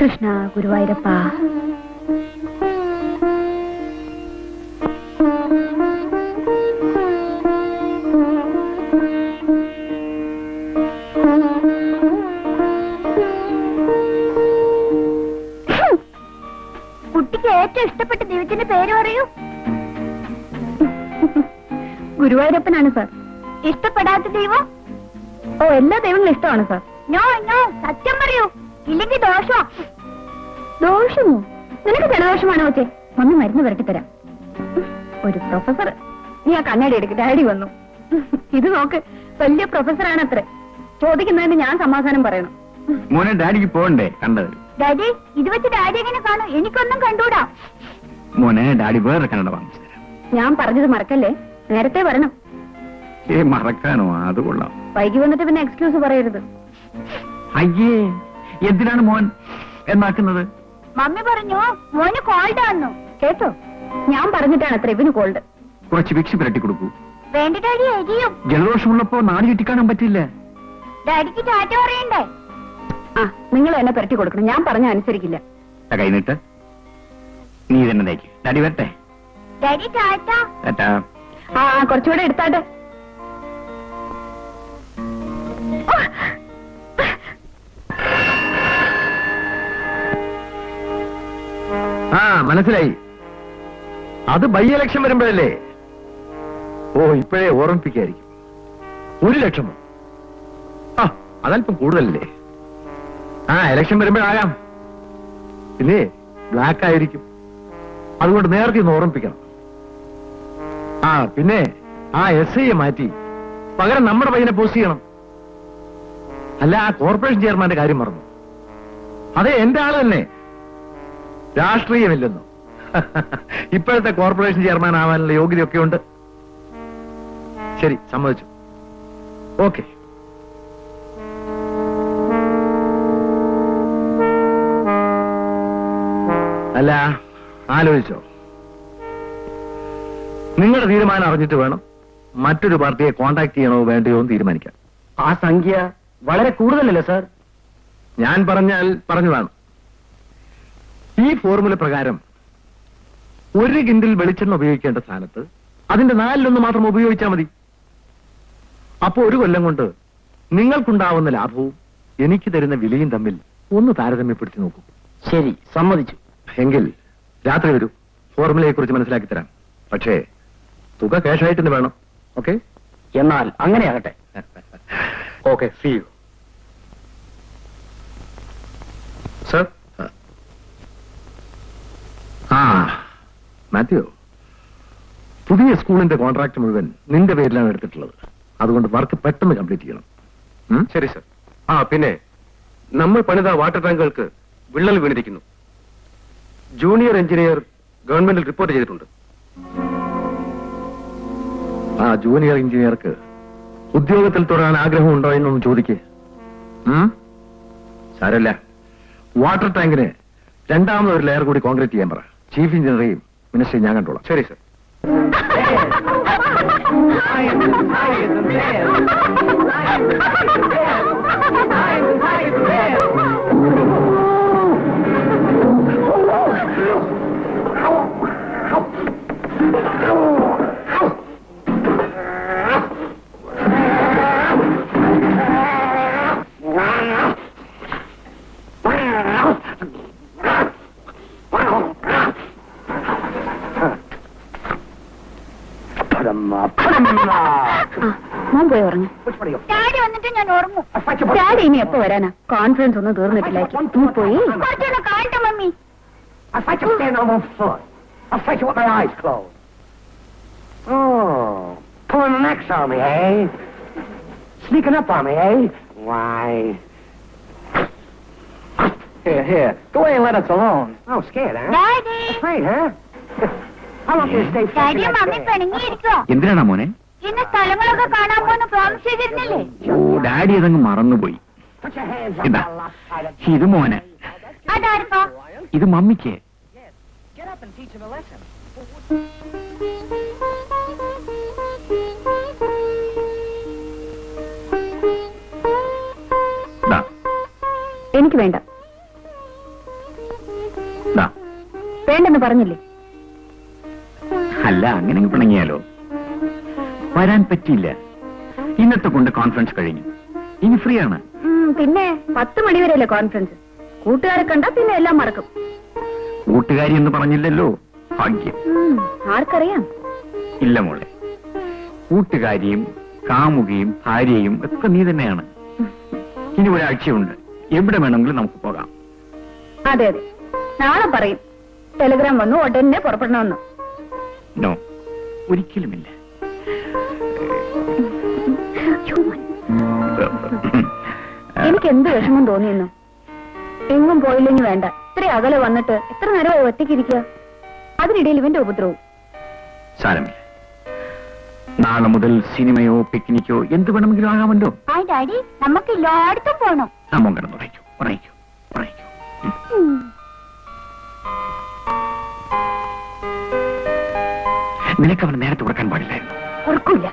കൃഷ്ണ ഗുരുവായൂരപ്പ. കുട്ടിക്ക് ഏറ്റവും ഇഷ്ടപ്പെട്ട ദൈവത്തിന്റെ പേര് പറയൂ. ഗുരുവായൂരപ്പനാണ് സാർ. ഇഷ്ടപ്പെടാത്ത ദൈവം? ഓ, എല്ലാ ദൈവങ്ങളും ഇഷ്ടമാണ് സാർ. നോ നോ, സത്യം പറയൂ, ഇല്ലെങ്കിൽ ദോഷം. ദോഷമോ? നിനക്ക് ജലദോഷമാണോ വെച്ചേ? മമ്മി മരുന്ന് വരട്ടി തരാം. ഒരു പ്രൊഫസർ. നീ ആ കണ്ണാടി എടുക്ക്, ഡാഡി വന്നു. ഇത് നോക്ക്, വലിയ പ്രൊഫസറാണത്രേ. ചോദിക്കുന്നതിന് ഞാൻ സമാധാനം പറയണം. മോനെ ഡാഡിക്ക് പോകണ്ടേ? കണ്ടത് ഡാഡി, ഇത് വെച്ച് ഡാഡി എങ്ങനെ കാണും? എനിക്കൊന്നും കണ്ടൂടാ. മോനെ ഡാഡി വേറെ കണ്ണട വാങ്ങിച്ചു തരാം. ഞാൻ പറഞ്ഞത് മറക്കല്ലേ, നേരത്തെ വരണം. മറക്കാനോ? അത് കൊള്ളാം. വൈകി വന്നിട്ട് പിന്നെ എക്സ്ക്യൂസ് പറയരുത്. അയ്യേ, എന്തിനാണ് മോൻ എന്നാക്കുന്നത്? മമ്മി പറഞ്ഞു മോന് കോൾഡ് വന്നു. കേട്ടോ, ഞാൻ പറഞ്ഞിട്ടാണ് അത്ര ഇവന് കോൾഡ്. കുറച്ച് വിക്സ് പുരട്ടി കൊടുക്കൂ. വേണ്ട ഡാഡി, എരിയും. ജലദോഷമുള്ളപ്പോ നാട് ചുറ്റിക്കാണാൻ പറ്റില്ല. ഡാഡിക്ക് ടാറ്റ പറയണ്ടേ? ആ, നിങ്ങൾ എന്നെ പുരട്ടി കൊടുക്കണം. ഞാൻ പറഞ്ഞ അനുസരിക്കില്ല. കൈനിട്ട് നീ തന്നെ തേക്ക്. ഡാഡി വരട്ടെ. ഡാഡി ടാറ്റ. ടാറ്റാ. ആ, കുറച്ചുകൂടെ എടുത്താട്ടെ. ആ, മനസ്സിലായി. അത് ബൈ ഇലക്ഷൻ വരുമ്പോഴല്ലേ? ഓ, ഇപ്പോഴേ ഓർമ്മിപ്പിക്കായിരിക്കും. 1 ലക്ഷമോ? ആ, അതല്പം കൂടുതലല്ലേ? ആ, ഇലക്ഷൻ വരുമ്പോഴാകാം. പിന്നെ ബ്ലാക്ക് ആയിരിക്കും. അതുകൊണ്ട് നേരത്തെ ഒന്ന് ഓർമ്മിപ്പിക്കണം. ആ, പിന്നെ ആ SIയെ മാറ്റി പകരം നമ്മുടെ പയ്യനെ പോസ്റ്റ് ചെയ്യണം. അല്ല, ആ കോർപ്പറേഷൻ ചെയർമാന്റെ കാര്യം മറന്നു. അതെ, എന്റെ ആള് തന്നെ. രാഷ്ട്രീയമില്ലെന്നോ? ഇപ്പോഴത്തെ കോർപ്പറേഷൻ ചെയർമാൻ ആവാനുള്ള യോഗ്യതയൊക്കെ ഉണ്ട്. ശരി, സമ്മതിച്ചു. ഓക്കെ. അല്ല, ആലോചിച്ചോ? നിങ്ങളുടെ തീരുമാനം അറിഞ്ഞിട്ട് വേണം മറ്റൊരു പാർട്ടിയെ കോണ്ടാക്ട് ചെയ്യണോ വേണ്ടയോ എന്ന് തീരുമാനിക്കാം. ആ സംഖ്യ വളരെ കൂടുതലല്ലേ സാർ? ഞാൻ പറഞ്ഞാൽ പറഞ്ഞതാണ്. ഈ ഫോർമുല പ്രകാരം 1 കിൻഡിൽ വെളിച്ചെണ്ണ ഉപയോഗിക്കേണ്ട സ്ഥാനത്ത് അതിന്റെ 4-1 മാത്രം ഉപയോഗിച്ചാൽ മതി. അപ്പോ 1 കൊല്ലം കൊണ്ട് നിങ്ങൾക്കുണ്ടാവുന്ന ലാഭവും എനിക്ക് തരുന്ന വിലയും തമ്മിൽ ഒന്ന് താരതമ്യപ്പെടുത്തി നോക്കൂ. ശരി, സമ്മതിച്ചു. എങ്കിൽ രാത്രി വരൂ, ഫോർമുലയെ കുറിച്ച് മനസ്സിലാക്കി തരാം. പക്ഷേ തുക ക്യാഷായിട്ട് തന്നെ വേണം. ഓക്കെ? എന്നാൽ അങ്ങനെയാകട്ടെ. Okay, see you. സർ. ആ, മാത്യു, പുതിയ സ്കൂളിന്റെ കോൺട്രാക്ട് മുഴുവൻ നിന്റെ പേരിലാണ് എടുത്തിട്ടുള്ളത്. അതുകൊണ്ട് വർക്ക് പെട്ടെന്ന് കംപ്ലീറ്റ് ചെയ്യണം. ശരി സർ. ആ, പിന്നെ നമ്മൾ പണിത വാട്ടർ ടാങ്കുകൾക്ക് വിള്ളൽ വീണിരിക്കുന്നു. ജൂനിയർ എഞ്ചിനീയർ ഗവൺമെന്റിൽ റിപ്പോർട്ട് ചെയ്തിട്ടുണ്ട്. ആ ജൂനിയർ എഞ്ചിനീയർക്ക് ഉദ്യോഗത്തിൽ തുടരാൻ ആഗ്രഹമുണ്ടോ എന്നൊന്ന് ചോദിക്കേ. സാരല്ല, വാട്ടർ ടാങ്കിന് 2ാമതൊരു ലെയർ കൂടി കോൺക്രീറ്റ് ചെയ്യാൻ പറ. ചീഫ് എഞ്ചിനീയറെയും മിനിസ്റ്ററെയും ഞാൻ കണ്ടോളാം. ശരി സർ. മോൻ പോയി ഉറങ്ങി. ഡാഡി വന്നിട്ട് ഞാൻ ഉറങ്ങും. ഡാഡി ഇനി എപ്പോ വരാനാ? കോൺഫറൻസ് ഒന്നും തീർന്നിട്ടില്ല. നീ പോയി കുറച്ചൊന്ന് കാണട്ടെ mummy. I fight you stand on one foot. I fight you with my eyes closed. Oh, pulling the necks on me, eh? Sneaking up on me, eh? Why? Here. Go away and let us alone. Oh, scared, huh? Daddy. Afraid, huh? How long can you stay daddy like mummy this? പിണങ്ങിയിരിക്കോ? എന്തിനാണ് മോനെ? ഇന്ന് സ്ഥലങ്ങളൊക്കെ കാണാൻ പോകുന്ന promise ചെയ്തിരുന്നില്ലേ? ഓ, daddy അതങ്ങ് മറന്നുപോയി. Put your hands up ഇതാ, on the lopsided. ഇത് മോന്. അതാർക്കോ? ഇത് മമ്മിക്ക്. Get up and teach him a lesson. ദാ, എനിക്ക് വേണ്ട. വരാന്ന് പറഞ്ഞില്ലേ? അല്ല, അങ്ങനെ പിണങ്ങിയാലോ? വരാൻ പറ്റിയില്ല. ഇന്നത്തെ കൊണ്ട് കോൺഫറൻസ് കഴിഞ്ഞു. ഇനി ഫ്രീ ആണ്. പിന്നെ 10 മണി വരെയല്ലേ കോൺഫറൻസ്. കൂട്ടുകാരെ കണ്ടാ പിന്നെ എല്ലാം മറക്കും. കൂട്ടുകാരി എന്ന് പറഞ്ഞില്ലല്ലോ. ഭാഗ്യം. ആർക്കറിയാം? ഇല്ല മോളെ, കൂട്ടുകാരിയും കാമുകിയും ഭാര്യയും ഒക്കെ നീ തന്നെയാണ്. ഇനി ഒരാഴ്ചയുണ്ട്. എവിടെ വേണമെങ്കിലും നമുക്ക് പോകാം. അതെ അതെ, നാളെ പറയും ടെലിഗ്രാം വന്നു ഉടനെ പുറപ്പെടണമെന്ന്. നോ, ഒരിക്കലുമില്ല. എനിക്ക് എന്ത് വിഷമം തോന്നിയെന്നു. എങ്ങും പോയില്ലെങ്കിൽ വേണ്ട, ഇത്ര അകലെ വന്നിട്ട് എത്ര നേരമായി ഒറ്റയ്ക്കിരിക്കുക. അതിനിടയിൽ ഇവന്റെ ഉപദ്രവവും. സാരമില്ല, നാളെ മുതൽ സിനിമയോ പിക്നിക്കോ എന്ത് വേണമെങ്കിലും ആകാമല്ലോ. ആ ഡാഡി, നമുക്ക് എല്ലായിടത്തും പോണം. അമ്മ കിടന്നു പറയിക്കോ പറയിക്കോ പറയിക്കോ. നിനക്ക് അവനെ നേരത്തെ ഉറക്കാൻ പാടില്ലായിരുന്നു. ഉറക്കില്ല.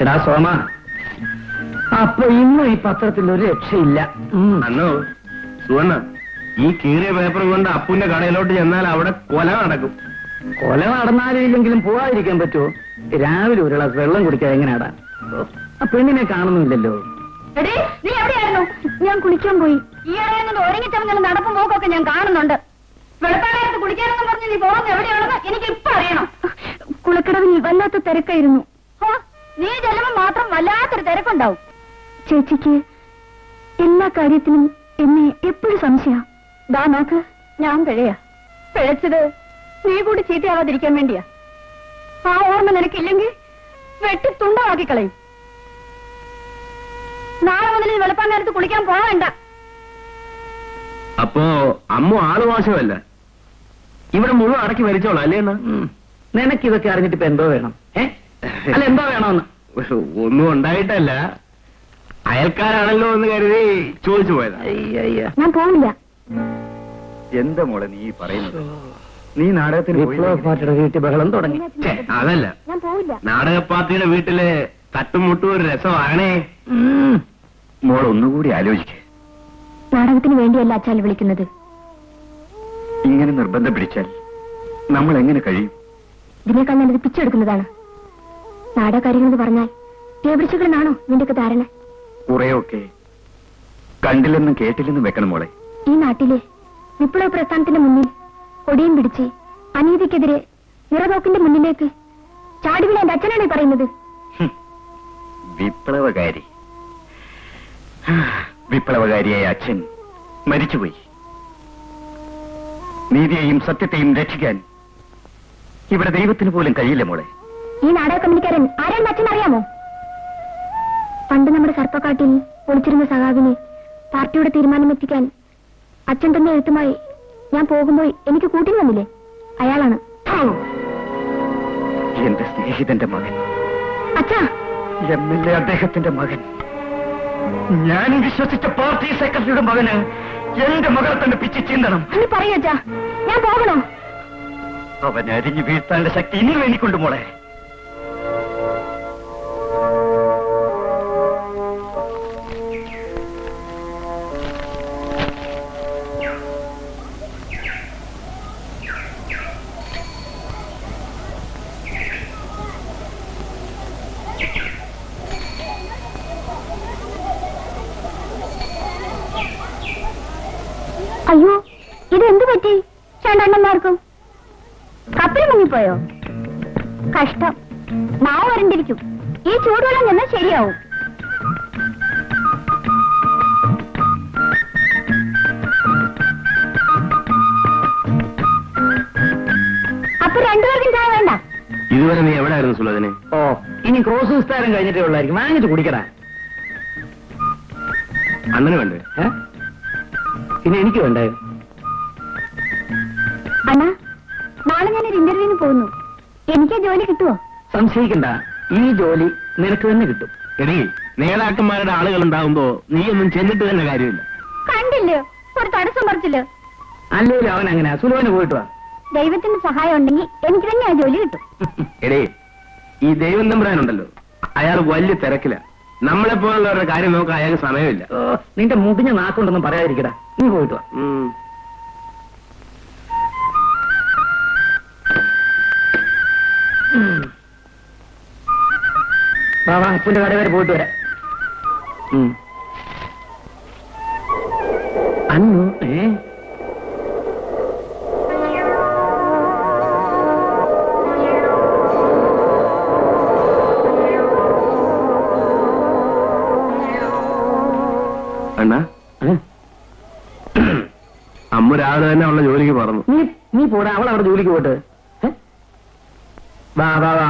എടാ സോമ, അപ്പൊ ഇന്നും ഈ പത്രത്തിൽ ഒരു രക്ഷയില്ല. അന്നോ സുവർണ, ഈ കീറിയ പേപ്പർ കൊണ്ട് അപ്പുന്റെ കടയിലോട്ട് ചെന്നാൽ അവിടെ കൊല നടക്കും. കൊല നടന്നാലില്ലെങ്കിലും പോവാതിരിക്കാൻ പറ്റുമോ? രാവിലെ ഒരു ഗ്ലാസ് വെള്ളം കുടിക്കാതെ എങ്ങനെയാടാ? ആ പെണ്ണിനെ കാണുന്നില്ലല്ലോ. എടേ, നീ എവിടെയായിരുന്നു? ഞാൻ കുളിക്കാൻ പോയി. ഈ ഇടയിൽ ഒരുങ്ങിച്ചെന്ന് നടപ്പും പോക്കൊക്കെ ഞാൻ കാണുന്നുണ്ട്. വെളുപ്പാലത്ത് കുളിക്കാനെന്ന് പറഞ്ഞ് നീ പോകുന്നത് എവിടെയാണെന്ന് എനിക്ക് ഇപ്പൊ അറിയണം. കുളക്കടവിൽ വല്ലാത്ത തിരക്കായിരുന്നു. നീ ചെല്ലുമ്പോ മാത്രം വല്ലാത്തൊരു തിരക്കുണ്ടാവും. ചേച്ചിക്ക് എല്ലാ കാര്യത്തിനും എന്നെ എപ്പോഴും സംശയ. ദാ നോക്ക്, ഞാൻ പിഴയാ. പിഴച്ചത് നീ കൂടി ചീത്തയാവാതിരിക്കാൻ വേണ്ടിയാ. ആ ഓർമ്മ നിനക്കില്ലെങ്കിൽ വെട്ടി തുണ്ടമാക്കി കളയും. നാളെ മുതൽ ഈ വെളുപ്പാൻ നേരത്ത് കുളിക്കാൻ പോകണ്ട. അപ്പോ അമ്മ ആള് മോശമല്ല, ഇവിടെ മുഴുവൻ അടക്കി വരിച്ചോളാം അല്ലേ? നിനക്കിതൊക്കെ അറിഞ്ഞിട്ട് ഇപ്പൊ എന്തോ വേണം? അല്ല, എന്തോ വേണമെന്ന്? ഒന്നും ഉണ്ടായിട്ടല്ല, അയൽക്കാരാണല്ലോ എന്ന് കരുതി ചോദിച്ചു പോയതാ. ഞാൻ പോവില്ല. എന്താ മോളെ നീ പറയുന്നത്? നീ നാടകത്തിന് വിപ്ലവ പാർട്ടിയുടെ വീട്ടിൽ ബഹളം തുടങ്ങി. അതല്ല, ഞാൻ പോവില്ല. നാടക പാർട്ടിയുടെ വീട്ടില് തട്ടുമുട്ടും ഒരു രസമാണേ. മോൾ ഒന്നുകൂടി ആലോചിക്കേ. നാടകത്തിന് വേണ്ടിയല്ല അച്ചാൽ വിളിക്കുന്നത്. ഇങ്ങനെ നിർബന്ധം പിടിച്ചാൽ നമ്മൾ എങ്ങനെ കഴിയും? ഇതിനേക്കാൾ ഞാനിത് പിച്ചെടുക്കുന്നതാണ്. നാടകകാര്യങ്ങളെന്ന് പറഞ്ഞാൽ തേപിടിച്ചുകളെന്നാണോ നിന്റെയൊക്കെ ധാരണ? കുറെയൊക്കെ കണ്ടില്ലെന്നും കേട്ടില്ലെന്നും വെക്കണം മോളെ. ഈ നാട്ടിലെ വിപ്ലവ പ്രസ്ഥാനത്തിന്റെ മുന്നിൽ കൊടിയും പിടിച്ച് അനീതിക്കെതിരെ നിറതോക്കിന്റെ മുന്നിലേക്ക് ചാടിവിള എന്റെ അച്ഛനാണ് പറയുന്നത്. വിപ്ലവകാരിയായ അച്ഛൻ മരിച്ചുപോയി. നീതിയെയും സത്യത്തെയും രക്ഷിക്കാൻ ഇവിടെ ദൈവത്തിന് പോലും കഴിയില്ല മോളെ. ഈ നാടക കമ്പനിക്കാരൻ ആരാണെന്ന് അച്ഛൻ അറിയാമോ? പണ്ട് നമ്മുടെ സർപ്പക്കാട്ടിൽ ഒളിച്ചിരുന്ന സഖാവിനെ പാർട്ടിയുടെ തീരുമാനമെത്തിക്കാൻ അച്ഛൻ തന്നെ എഴുത്തുമായി ഞാൻ പോകുമ്പോൾ എനിക്ക് കൂട്ടിന് വന്നില്ലേ, അയാളാണ്. എന്റെ സ്നേഹിതന്റെ മകൻ, അച്ഛാ, MLA അദ്ദേഹത്തിന്റെ മകൻ, ഞാൻ വിശ്വസിച്ച പാർട്ടി സെക്രട്ടറിയുടെ മകന് എന്റെ മകളെ തന്നെ പിച്ചു ചീന്തണം. നീ പറയച്ചാ, ഞാൻ പോകണോ? അവൻ അരിഞ്ഞു വീഴ്ത്താനുള്ള ശക്തി ഇനി വേണ്ടിക്കൊണ്ട് മോളെ. അയ്യോ, ഇതെന്ത് പറ്റി രണ്ടെണ്ണന്മാർക്കും? കപ്പൽ മുങ്ങിപ്പോയോ? കഷ്ടം, നാവ് വരണ്ടിരിക്കും. ഈ ചൂടുവെള്ളം നിന്നാൽ ശരിയാവും. അപ്പൊ രണ്ടുപേർക്കും ചായ വേണ്ട? ഇതുവരെ നീ എവിടെയായിരുന്നു സുലതിനെ? ഓ, ഇനി ക്രോസ് വിസ്താരം കഴിഞ്ഞിട്ടേ ഉള്ളായിരിക്കും. വാങ്ങിച്ച് കുടിക്കടാ. അണ്ണന് വേണ്ടേ? പിന്നെ എനിക്ക് വേണ്ടായോ? അണ്ണാ, നാളെ ഞാനൊരു ഇന്റർവ്യൂവിന് പോകുന്നു. എനിക്ക് ജോലി കിട്ടുമോ? സംശയിക്കണ്ട, ഈ ജോലി നിനക്ക് തന്നെ കിട്ടും. എടീ, നേതാക്കന്മാരുടെ ആളുകൾ ഉണ്ടാവുമ്പോ നീ ഒന്നും ചെന്നിട്ട് തന്നെ കാര്യമില്ല. കണ്ടില്ലേ ഒരു തടസ്സം പറിച്ചില്ല. അല്ലേലും അവൻ അങ്ങനെ സുലുവിന് പോയിട്ട് വാ. ദൈവത്തിന്റെ സഹായം ഉണ്ടെങ്കിൽ എനിക്ക് തന്നെ ആ ജോലി കിട്ടും. എടേ, ഈ ദൈവം തമ്പുരാനുണ്ടല്ലോ, അയാൾ വലിയ തിരക്കില്ല. നമ്മളെ പോലുള്ളവരുടെ കാര്യം നോക്കാൻ അയാൾക്ക് സമയമില്ല. ഓ, നിന്റെ മുടിഞ്ഞ നാക്കൊണ്ടൊന്നും പറയാതിരിക്കടാ, നീ പോയിട്ട് വാ. വാ വാ, അപ്പന്റെ കട വരെ പോയിട്ട് വരാം. അന്നു അണ്ണാ, അമ്മ രാവിലെ തന്നെ അവളുടെ ജോലിക്ക് പറഞ്ഞു. നീ പോടാ, അവൾ അവിടെ ജോലിക്ക് പോയിട്ട്. വാ വാ വാ.